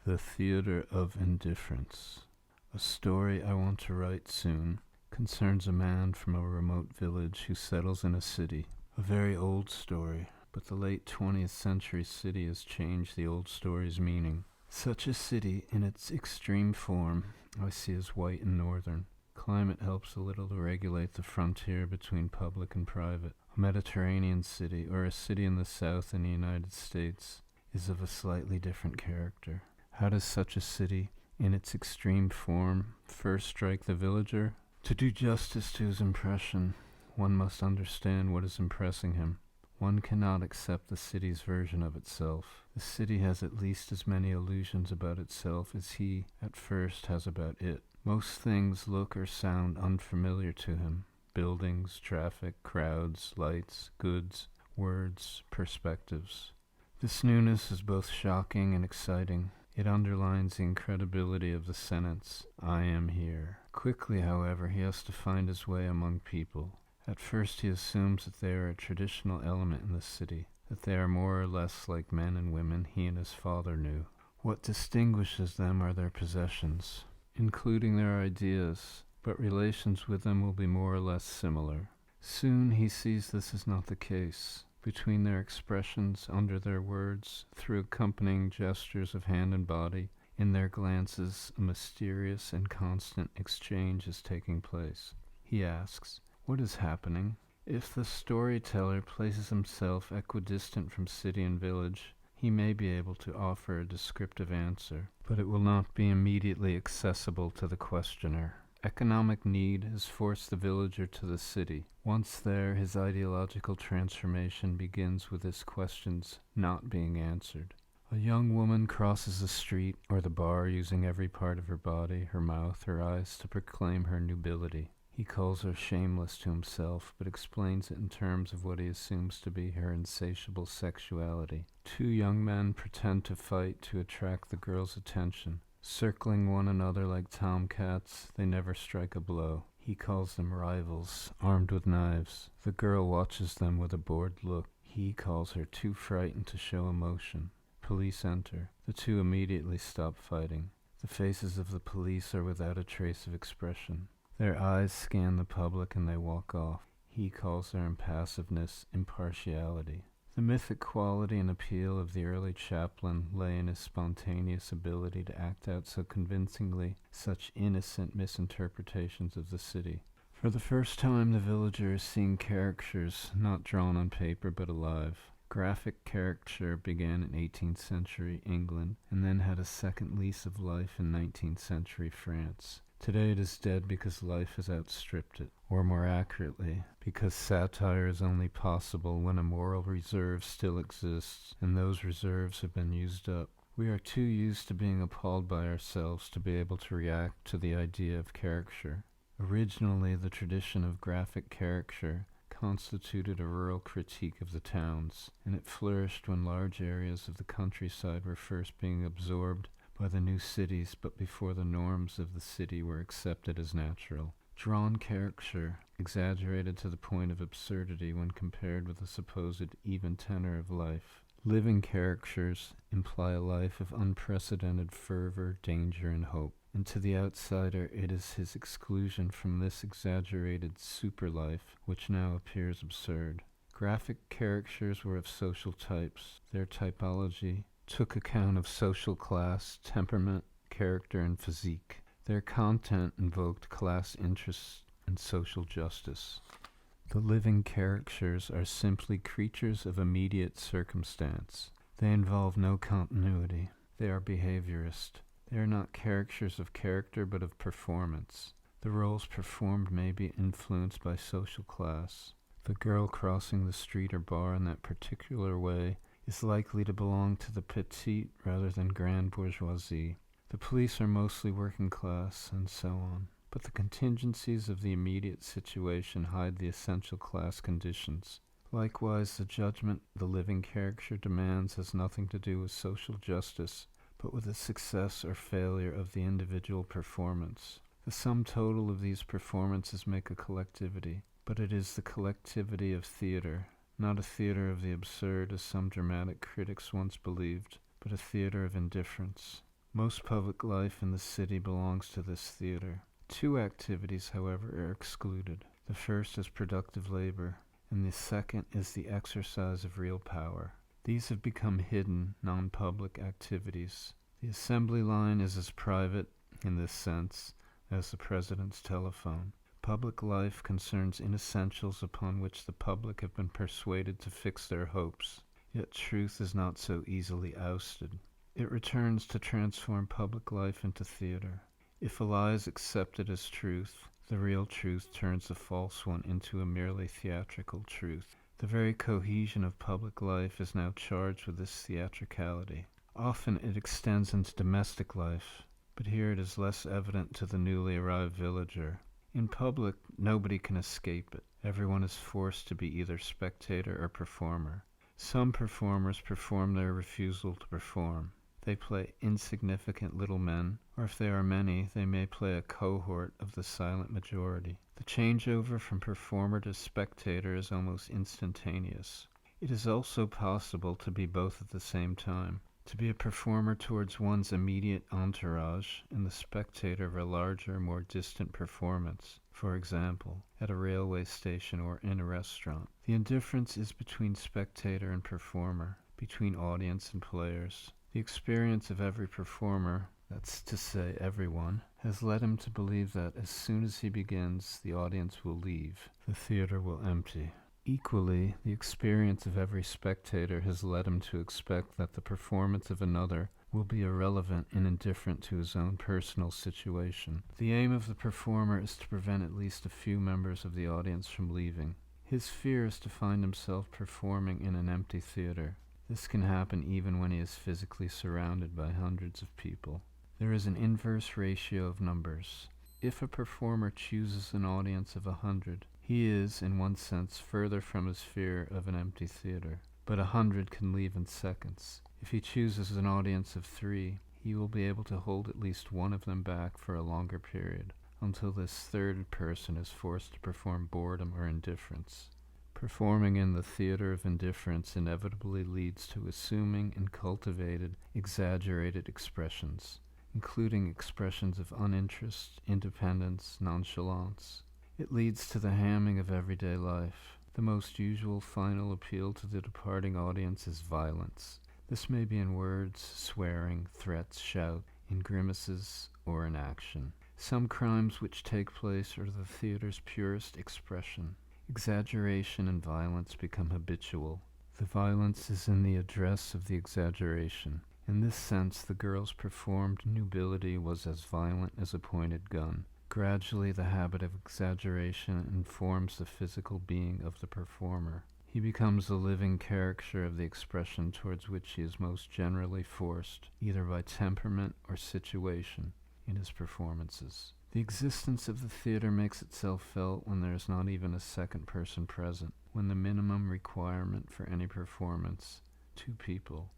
The Theater of Indifference. A story I want to write soon concerns a man from a remote village who settles in a city. A very old story, but the late 20th century city has changed the old story's meaning. Such a city, in its extreme form, I see as white and northern. Climate helps a little to regulate the frontier between public and private. A Mediterranean city, or a city in the south in the United States, is of a slightly different character. How does such a city, in its extreme form, first strike the villager? To do justice to his impression, one must understand what is impressing him. One cannot accept the city's version of itself. The city has at least as many illusions about itself as he, at first, has about it. Most things look or sound unfamiliar to him. Buildings, traffic, crowds, lights, goods, words, perspectives. This newness is both shocking and exciting. It underlines the incredibility of the sentence, "I am here." Quickly, however, he has to find his way among people. At first he assumes that they are a traditional element in the city, that they are more or less like men and women he and his father knew. What distinguishes them are their possessions, including their ideas, but relations with them will be more or less similar. Soon he sees this is not the case. Between their expressions, under their words, through accompanying gestures of hand and body, in their glances, a mysterious and constant exchange is taking place. He asks, what is happening? If the storyteller places himself equidistant from city and village, he may be able to offer a descriptive answer, but it will not be immediately accessible to the questioner. Economic need has forced the villager to the city. Once there, his ideological transformation begins with his questions not being answered. A young woman crosses the street or the bar using every part of her body, her mouth, her eyes to proclaim her nubility. He calls her shameless to himself, but explains it in terms of what he assumes to be her insatiable sexuality. Two young men pretend to fight to attract the girl's attention. Circling one another like tomcats, they never strike a blow. He calls them rivals, armed with knives. The girl watches them with a bored look. He calls her too frightened to show emotion. Police enter. The two immediately stop fighting. The faces of the police are without a trace of expression. Their eyes scan the public and they walk off. He calls their impassiveness impartiality. The mythic quality and appeal of the early chaplain lay in his spontaneous ability to act out so convincingly such innocent misinterpretations of the city. For the first time, the villager is seeing caricatures not drawn on paper but alive. Graphic caricature began in 18th century England and then had a second lease of life in 19th century France. Today it is dead because life has outstripped it, or more accurately, because satire is only possible when a moral reserve still exists, and those reserves have been used up. We are too used to being appalled by ourselves to be able to react to the idea of caricature. Originally, the tradition of graphic caricature constituted a rural critique of the towns, and it flourished when large areas of the countryside were first being absorbed by the new cities, but before the norms of the city were accepted as natural. Drawn caricature, exaggerated to the point of absurdity when compared with the supposed even tenor of life. Living caricatures imply a life of unprecedented fervor, danger, and hope. And to the outsider, it is his exclusion from this exaggerated super life which now appears absurd. Graphic caricatures were of social types. Their typology took account of social class, temperament, character, and physique. Their content invoked class interests and social justice. The living caricatures are simply creatures of immediate circumstance. They involve no continuity. They are behaviorist. They are not caricatures of character but of performance. The roles performed may be influenced by social class. The girl crossing the street or bar in that particular way is likely to belong to the petite rather than grand bourgeoisie. The police are mostly working class, and so on. But the contingencies of the immediate situation hide the essential class conditions. Likewise, the judgment the living caricature demands has nothing to do with social justice, but with the success or failure of the individual performance. The sum total of these performances make a collectivity, but it is the collectivity of theater, not a theater of the absurd as some dramatic critics once believed, but a theater of indifference. Most public life in the city belongs to this theater. Two activities, however, are excluded. The first is productive labor, and the second is the exercise of real power. These have become hidden, non-public activities. The assembly line is as private, in this sense, as the president's telephone. Public life concerns inessentials upon which the public have been persuaded to fix their hopes. Yet truth is not so easily ousted. It returns to transform public life into theater. If a lie is accepted as truth, the real truth turns the false one into a merely theatrical truth. The very cohesion of public life is now charged with this theatricality. Often it extends into domestic life, but here it is less evident to the newly arrived villager. In public, nobody can escape it. Everyone is forced to be either spectator or performer. Some performers perform their refusal to perform. They play insignificant little men, or if they are many, they may play a cohort of the silent majority. The changeover from performer to spectator is almost instantaneous. It is also possible to be both at the same time. To be a performer towards one's immediate entourage and the spectator of a larger, more distant performance, for example, at a railway station or in a restaurant. The indifference is between spectator and performer, between audience and players. The experience of every performer, that's to say everyone, has led him to believe that as soon as he begins, the audience will leave, the theater will empty. Equally, the experience of every spectator has led him to expect that the performance of another will be irrelevant and indifferent to his own personal situation. The aim of the performer is to prevent at least a few members of the audience from leaving. His fear is to find himself performing in an empty theater. This can happen even when he is physically surrounded by hundreds of people. There is an inverse ratio of numbers. If a performer chooses an audience of 100, he is, in one sense, further from his fear of an empty theater. But 100 can leave in seconds. If he chooses an audience of 3, he will be able to hold at least one of them back for a longer period, until this third person is forced to perform boredom or indifference. Performing in the theater of indifference inevitably leads to assuming and cultivated, exaggerated expressions, including expressions of uninterest, independence, nonchalance. It leads to the hamming of everyday life. The most usual final appeal to the departing audience is violence. This may be in words, swearing, threats, shout, in grimaces, or in action. Some crimes which take place are the theater's purest expression. Exaggeration and violence become habitual. The violence is in the address of the exaggeration. In this sense, the girl's performed nubility was as violent as a pointed gun. Gradually, the habit of exaggeration informs the physical being of the performer. He becomes the living caricature of the expression towards which he is most generally forced, either by temperament or situation, in his performances. The existence of the theater makes itself felt when there is not even a second person present, when the minimum requirement for any performance, 2 people,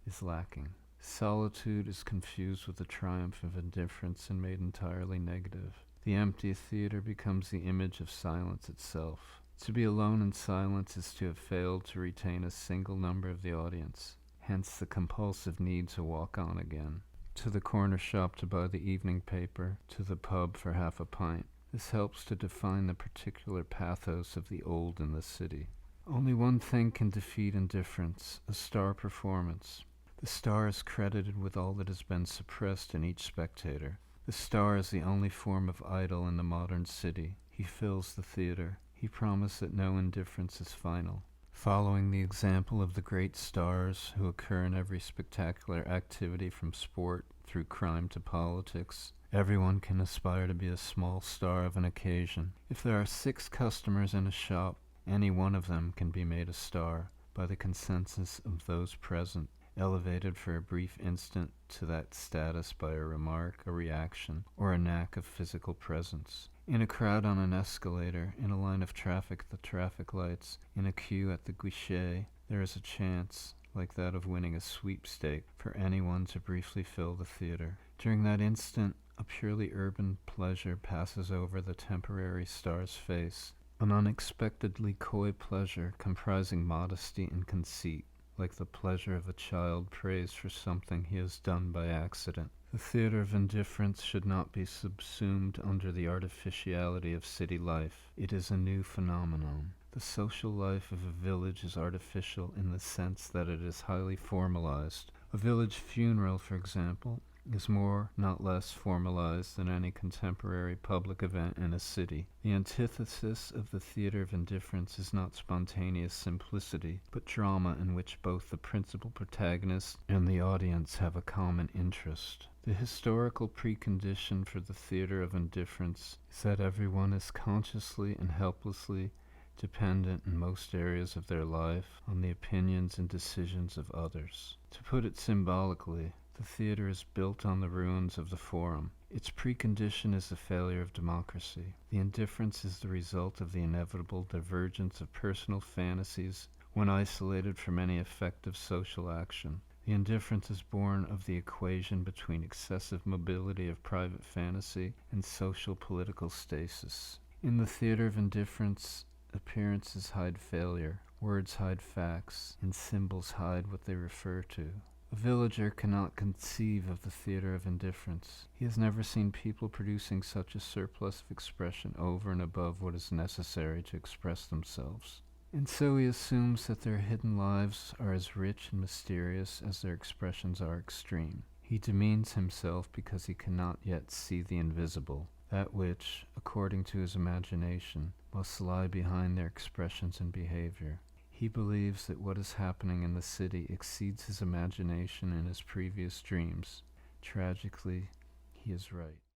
is lacking. Solitude is confused with the triumph of indifference and made entirely negative. The empty theater becomes the image of silence itself. To be alone in silence is to have failed to retain a single number of the audience, hence the compulsive need to walk on again. To the corner shop to buy the evening paper, to the pub for half a pint. This helps to define the particular pathos of the old in the city. Only one thing can defeat indifference, a star performance. The star is credited with all that has been suppressed in each spectator. The star is the only form of idol in the modern city. He fills the theater. He promised that no indifference is final. Following the example of the great stars who occur in every spectacular activity from sport through crime to politics, everyone can aspire to be a small star of an occasion. If there are 6 customers in a shop, any one of them can be made a star by the consensus of those present, elevated for a brief instant to that status by a remark, a reaction, or a knack of physical presence. In a crowd on an escalator, in a line of traffic at the traffic lights, in a queue at the guichet, there is a chance, like that of winning a sweepstake, for anyone to briefly fill the theater. During that instant, a purely urban pleasure passes over the temporary star's face, an unexpectedly coy pleasure comprising modesty and conceit, like the pleasure of a child praised for something he has done by accident. The theater of indifference should not be subsumed under the artificiality of city life. It is a new phenomenon. The social life of a village is artificial in the sense that it is highly formalized. A village funeral, for example, is more, not less, formalized than any contemporary public event in a city. The antithesis of the theater of indifference is not spontaneous simplicity, but drama in which both the principal protagonist and the audience have a common interest. The historical precondition for the theater of indifference is that everyone is consciously and helplessly dependent in most areas of their life on the opinions and decisions of others. To put it symbolically, the theater is built on the ruins of the forum. Its precondition is the failure of democracy. The indifference is the result of the inevitable divergence of personal fantasies when isolated from any effective social action. The indifference is born of the equation between excessive mobility of private fantasy and social political stasis. In the theater of indifference, appearances hide failure, words hide facts, and symbols hide what they refer to. A villager cannot conceive of the theater of indifference. He has never seen people producing such a surplus of expression over and above what is necessary to express themselves. And so he assumes that their hidden lives are as rich and mysterious as their expressions are extreme. He demeans himself because he cannot yet see the invisible, that which, according to his imagination, must lie behind their expressions and behavior. He believes that what is happening in the city exceeds his imagination and his previous dreams. Tragically, he is right.